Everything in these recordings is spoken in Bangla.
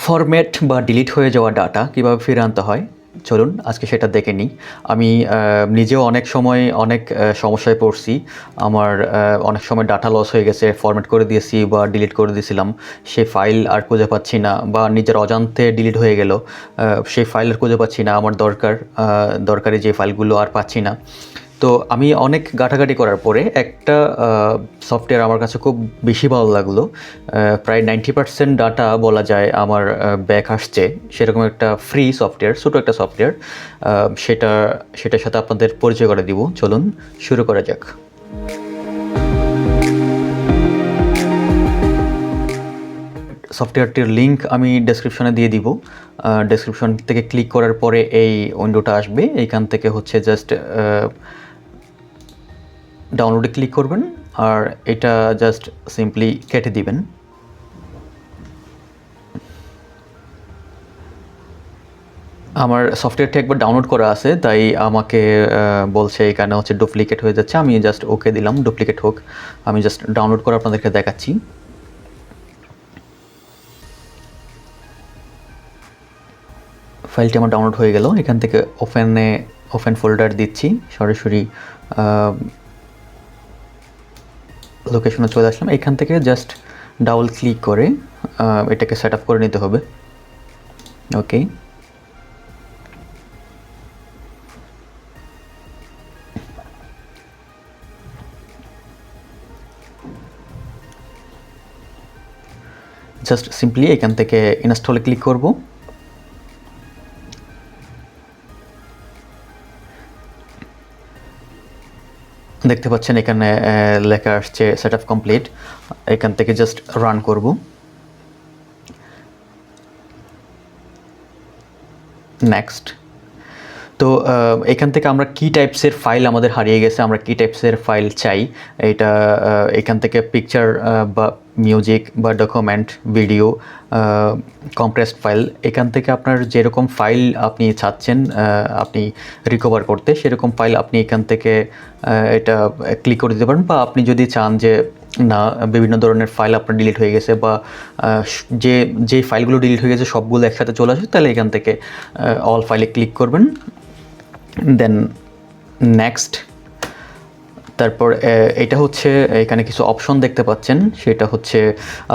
ফরম্যাট বা ডিলিট হয়ে যাওয়া ডাটা কীভাবে ফিরে আনতে হয় চলুন আজকে সেটা দেখে নিই। আমি নিজেও অনেক সময় অনেক সমস্যায় পড়ছি। আমার অনেক সময় ডাটা লস হয়ে গেছে, ফরম্যাট করে দিয়েছি বা ডিলিট করে দিয়েছিলাম, সেই ফাইল আর খুঁজে পাচ্ছি না, বা নিজের অজান্তে ডিলিট হয়ে গেল, সেই ফাইল আর খুঁজে পাচ্ছি না, আমার দরকারি যে ফাইলগুলো আর পাচ্ছি না। তো আমি অনেক ঘাটাঘাটি করার পরে একটা সফটওয়্যার আমার কাছে খুব বেশি ভালো লাগলো। প্রায় 90% ডাটা বলা যায় আমার ব্যাক আসছে, সেরকম একটা ফ্রি সফটওয়্যার, ছোটো একটা সফটওয়্যার। সেটার সাথে আপনাদের পরিচয় করে দিব। চলুন শুরু করা যাক। সফটওয়্যারটির লিঙ্ক আমি ডেসক্রিপশনে দিয়ে দিব। ডেসক্রিপশন থেকে ক্লিক করার পরে এই উইন্ডোটা আসবে। এইখান থেকে হচ্ছে জাস্ট ডাউনলোডে ক্লিক করবেন আর এটা জাস্ট সিম্পলি কেটে দিবেন। আমার সফটওয়্যারটা একবার ডাউনলোড করা আছে, তাই আমাকে বলছে এখানে হচ্ছে ডুপ্লিকেট হয়ে যাচ্ছে। আমি জাস্ট ওকে দিলাম, ডুপ্লিকেট হোক। আমি জাস্ট ডাউনলোড করে আপনাদেরকে দেখাচ্ছি। ফাইলটি আমার ডাউনলোড হয়ে গেল। এখান থেকে ওপেন ফোল্ডার দিচ্ছি, সরাসরি লোকেশনে চলে আসলাম। এখান থেকে জাস্ট ডাবল ক্লিক করে এটাকে সেট আপ করে নিতে হবে। ওকে, জাস্ট সিম্পলি এখান থেকে ইনস্টলে ক্লিক করব। দেখতে পাচ্ছেন এখানে লেখা আসছে সেট আপ কমপ্লিট। এখান থেকে জাস্ট রান করব। নেক্সট। তো এখান থেকে আমরা কি টাইপসের ফাইল আমাদের হারিয়ে গেছে, আমরা কি টাইপসের ফাইল চাই, এটা এখান থেকে পিকচার বা মিউজিক বা ডকুমেন্ট, ভিডিও, কম্প্রেসড ফাইল, এখান থেকে আপনার যেরকম ফাইল আপনি চাচ্ছেন আপনি রিকভার করতে, সেরকম ফাইল আপনি এখান থেকে এটা ক্লিক করে দিতে পারেন। বা আপনি যদি চান যে না, বিভিন্ন ধরনের ফাইল আপনার ডিলিট হয়ে গেছে, বা যে ফাইলগুলো ডিলিট হয়ে গেছে সবগুলো একসাথে চলে আসে, তাহলে এখান থেকে অল ফাইলে ক্লিক করবেন, দেন নেক্সট। তারপর এটা হচ্ছে এখানে কিছু অপশন দেখতে পাচ্ছেন, সেটা হচ্ছে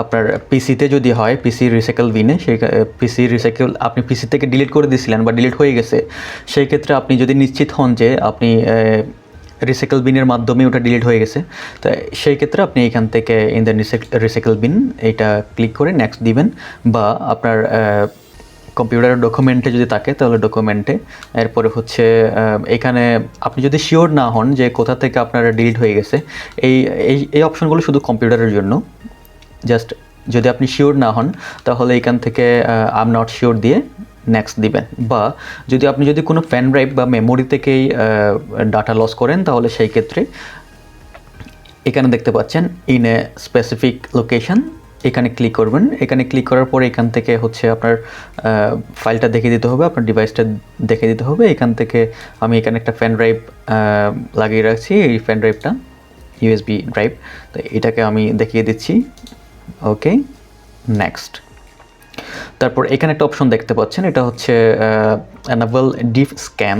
আপনার পিসিতে যদি হয় পিসি রিসাইকেল বিনে, সেই পিসি রিসাইকেল আপনি পিসি থেকে ডিলিট করে দিয়েছিলেন বা ডিলিট হয়ে গেছে, সেই ক্ষেত্রে আপনি যদি নিশ্চিত হন যে আপনি রিসাইকেল বিনের মাধ্যমে ওটা ডিলিট হয়ে গেছে, তো সেই ক্ষেত্রে আপনি এখান থেকে ইন দ্য রিসাইকেল বিন এটা ক্লিক করে নেক্সট দিবেন। বা আপনার কম্পিউটারের ডকুমেন্টে যদি থাকে তাহলে ডকুমেন্টে। এরপরে হচ্ছে এখানে আপনি যদি শিওর না হন যে কোথা থেকে আপনার ডিলিট হয়ে গেছে, এই অপশনগুলো শুধু কম্পিউটারের জন্য। জাস্ট যদি আপনি শিওর না হন তাহলে এখান থেকে আই এম নট শিওর দিয়ে নেক্সট দিবেন। বা যদি কোনো পেন ড্রাইভ বা মেমোরি থেকেই ডাটা লস করেন, তাহলে সেই ক্ষেত্রে এখানে দেখতে পাচ্ছেন ইন এ স্পেসিফিক লোকেশন, এখানে ক্লিক করবেন। এখানে ক্লিক করার পরে এখান থেকে হচ্ছে আপনার ফাইলটা দেখে দিতে হবে, আপনার ডিভাইসটা দেখে দিতে হবে। এখান থেকে আমি এখানে একটা পেন ড্রাইভ লাগিয়ে রাখছি, এই পেন ড্রাইভটা ইউএসবি ড্রাইভ, তো এটাকে আমি দেখিয়ে দিচ্ছি। ওকে, নেক্সট। তারপর এখানে একটা অপশন দেখতে পাচ্ছেন, এটা হচ্ছে এনেবল ডিপ স্ক্যান।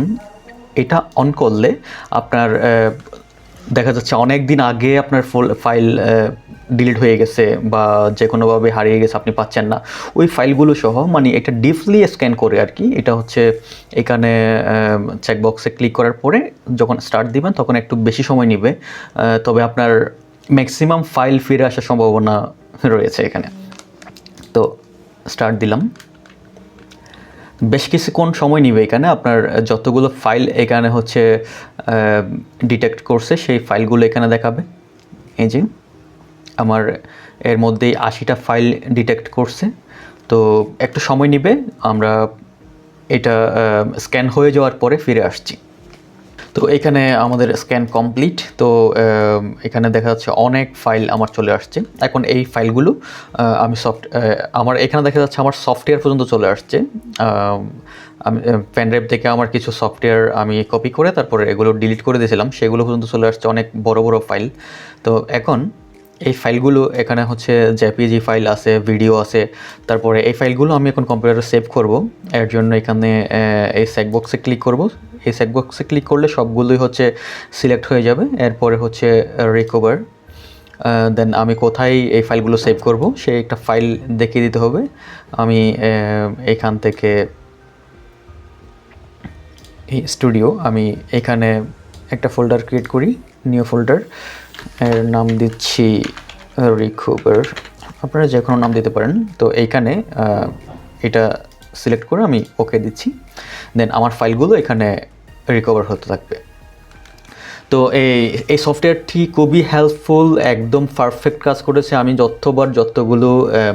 এটা অন করলে আপনার দেখা যাচ্ছে অনেক দিন আগে আপনার ফাইল ডিলিট হয়ে গেছে বা যে কোনোভাবে হারিয়ে গেছে, আপনি পাচ্ছেন না, ওই ফাইলগুলো সহ, মানে এটা ডিপলি স্ক্যান করে আর কি। এটা হচ্ছে এখানে চেকবক্সে ক্লিক করার পরে যখন স্টার্ট দিবেন তখন একটু বেশি সময় নেবে, তবে আপনার ম্যাক্সিমাম ফাইল ফিরে আসার সম্ভাবনা রয়েছে এখানে। তো স্টার্ট দিলাম। বেশ কিছুক্ষণ সময় নেবে এখানে, আপনার যতগুলো ফাইল এখানে হচ্ছে ডিটেক্ট করছে সেই ফাইলগুলো এখানে দেখাবে। এই যে আমার এর মধ্যেই 80টা ফাইল ডিটেক্ট করছে, তো একটু সময় নেবে। আমরা এটা স্ক্যান হয়ে যাওয়ার পরে ফিরে আসছি। তো এখানে আমাদের স্ক্যান কমপ্লিট। তো এখানে দেখা যাচ্ছে অনেক ফাইল আমার চলে আসছে। এখন এই ফাইলগুলো আমার এখানে দেখা যাচ্ছে আমার সফটওয়্যার পর্যন্ত চলে আসছে। আমি পেন ড্রাইভ থেকে আমার কিছু সফটওয়্যার আমি কপি করে তারপরে এগুলো ডিলিট করে দিয়েছিলাম, সেগুলো পর্যন্ত চলে আসছে, অনেক বড় বড় ফাইল। তো এখন এই ফাইলগুলো এখানে হচ্ছে জেপিজি ফাইল আছে, ভিডিও আছে। তারপরে এই ফাইলগুলো আমি এখন কম্পিউটারে সেভ করব। এর জন্য এখানে এই চেকবক্সে ক্লিক করব। এই চেকবক্সে ক্লিক করলে সবগুলোই হচ্ছে সিলেক্ট হয়ে যাবে। এরপরে হচ্ছে রিকভার। দেন আমি কোথায় এই ফাইলগুলো সেভ করব সেই একটা ফাইল দেখিয়ে দিতে হবে। আমি এখান থেকে এই স্টুডিও, আমি এখানে একটা ফোল্ডার ক্রিয়েট করি, নিউ ফোল্ডার। এর নাম দিচ্ছি রিকভার। আপনারা যে কোনো নাম দিতে পারেন। তো এইখানে এটা সিলেক্ট করে আমি ওকে দিচ্ছি। দেন আমার ফাইলগুলো এখানে রিকভার হতে থাকবে। তো এই সফটওয়্যারটি খুবই হেল্পফুল, একদম পারফেক্ট কাজ করেছে। আমি যতগুলো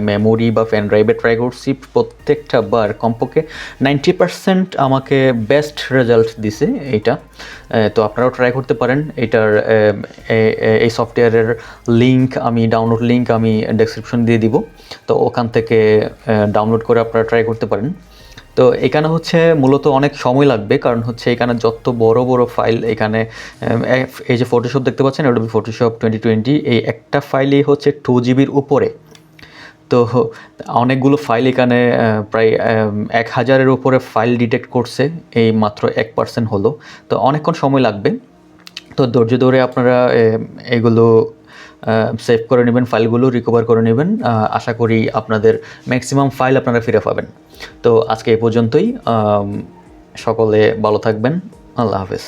মেমোরি বা পেন ড্রাইভে ট্রাই করছি, প্রত্যেকটা বার কমপক্ষে 90% আমাকে বেস্ট রেজাল্ট দিছে এইটা। তো আপনারাও ট্রাই করতে পারেন। এটার এই সফটওয়্যারের ডাউনলোড লিঙ্ক আমি ডেসক্রিপশন দিয়ে দিব। তো ওখান থেকে ডাউনলোড করে আপনারা ট্রাই করতে পারেন। তো এখানে হচ্ছে মূলত অনেক সময় লাগবে, কারণ হচ্ছে এখানে যত বড় বড় ফাইল, এখানে এই যে ফটোশপ দেখতে পাচ্ছেন, অ্যাডোবি ফটোশপ 2020, এই একটা ফাইলই হচ্ছে 2 জিবির উপরে। তো অনেকগুলো ফাইল এখানে প্রায় 1000-এর উপরে ফাইল ডিটেক্ট করছে, এই মাত্র 1% হলো। তো অনেকক্ষণ সময় লাগবে। তো ধৈর্য ধরে আপনারা এগুলো সেভ করে নেবেন, ফাইলগুলো রিকভার করে নেবেন। আশা করি আপনাদের ম্যাক্সিমাম ফাইল আপনারা ফিরে পাবেন। তো আজকে এই পর্যন্তই। সকলে ভালো থাকবেন। আল্লাহ হাফেজ।